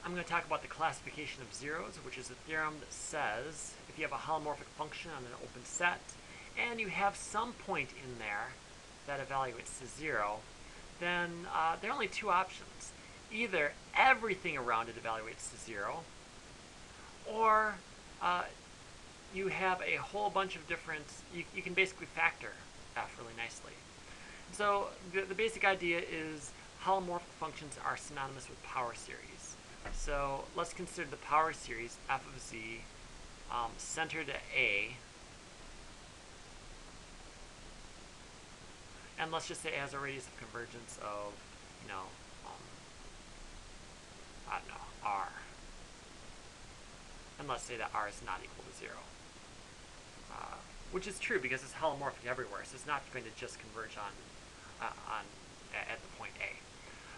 I'm going to talk about the classification of zeros, which is a theorem that says if you have a holomorphic function on an open set and you have some point in there that evaluates to 0, then there are only two options. Either everything around it evaluates to 0, or you have a whole bunch of different, you can basically factor f really nicely. So the basic idea is holomorphic functions are synonymous with power series. So let's consider the power series f of z centered at A, and let's just say it has a radius of convergence of, I don't know, r. And let's say that r is not equal to 0. Which is true because it's holomorphic everywhere, so it's not going to just converge at the point A.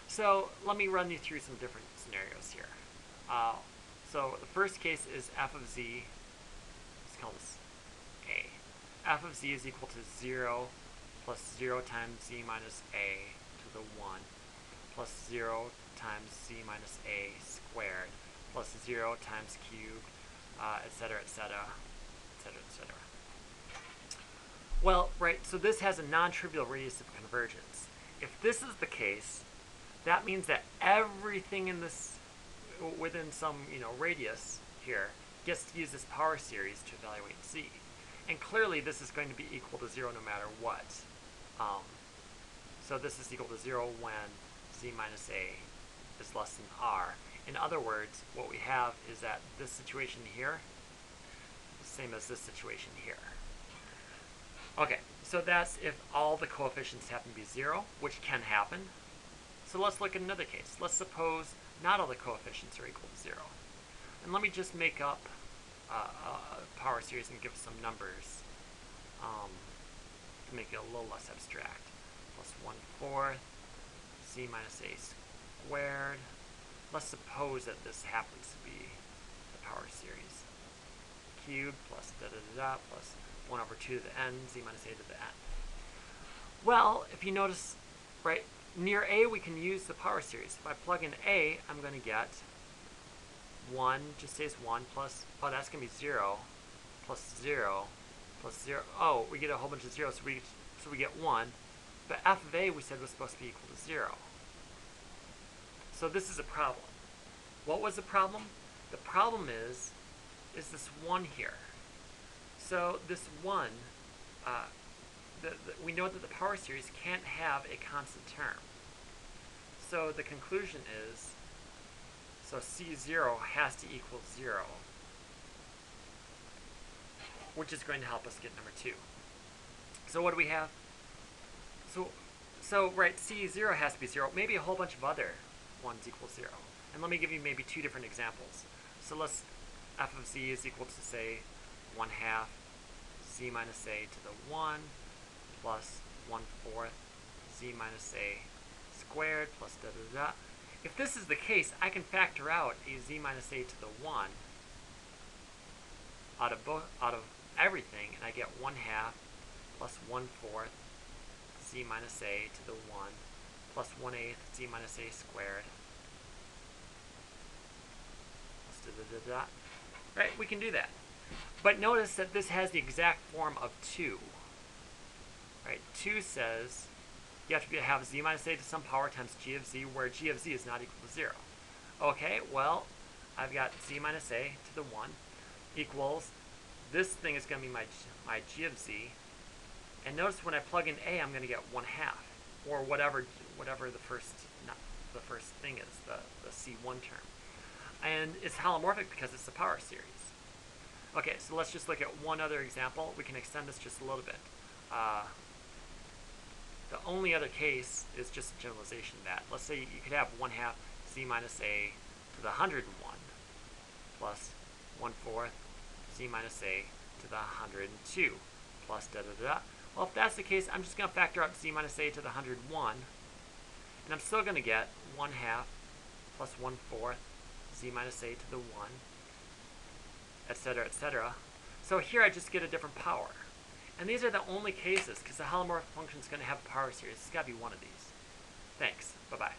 So let me run you through some different scenarios here. So the first case is f of z, let's call this A. F of z is equal to 0 plus 0 times z minus a to the 1 plus 0 times z minus a squared plus 0 times cubed, etc., etc., etc., etc. Well, right, so this has a non-trivial radius of convergence. If this is the case, that means that everything in this, within some radius here, gets to use this power series to evaluate z. And clearly this is going to be equal to 0 no matter what. So this is equal to 0 when z minus a is less than r. In other words, what we have is that this situation here is the same as this situation here. Okay, so that's if all the coefficients happen to be 0, which can happen. So let's look at another case. Let's suppose not all the coefficients are equal to 0. And let me just make up a power series and give some numbers to make it a little less abstract. Plus 1/4 z minus a squared. Let's suppose that this happens to be the power series. Cubed plus da da da da plus 1 over 2 to the n, z minus a to the n. Well, if you notice, right, near a we can use the power series. If I plug in a, I'm going to get 1, just stays 1 plus, oh, that's going to be 0 plus 0 plus 0. Oh, we get a whole bunch of zeros, so we get 1. But f of a we said was supposed to be equal to 0. So this is a problem. What was the problem? The problem is this 1 here. So this 1, we know that the power series can't have a constant term. So the conclusion is, so C0 has to equal 0, which is going to help us get number 2. So what do we have? So right, C0 has to be 0. Maybe a whole bunch of other ones equal 0. And let me give you maybe 2 different examples. So let's, f of z is equal to, say, 1/2 z minus a to the 1 plus 1/4 z minus a squared plus da da da. If this is the case, I can factor out a z minus a to the 1 out of everything, and I get 1/2 plus 1/4 z minus a to the 1 plus 1/8 z minus a squared plus da da da da. Right, we can do that. But notice that this has the exact form of 2. Right, 2 says you have to have z minus a to some power times g of z, where g of z is not equal to 0. Okay, well, I've got z minus a to the 1 equals, this thing is going to be my g of z. And notice when I plug in a, I'm going to get 1/2, or whatever the first thing is, the C1 term. And it's holomorphic because it's the power series. Okay, so let's just look at one other example. We can extend this just a little bit. The only other case is just a generalization of that. Let's say you could have 1/2 z minus a to the 101 plus 1/4 z minus a to the 102 plus da da da. Well, if that's the case, I'm just going to factor out z minus a to the 101, and I'm still going to get 1/2 plus 1/4 z minus a to the 1, etc., etc. So here I just get a different power. And these are the only cases, because the holomorphic function is going to have a power series. It's got to be one of these. Thanks. Bye-bye.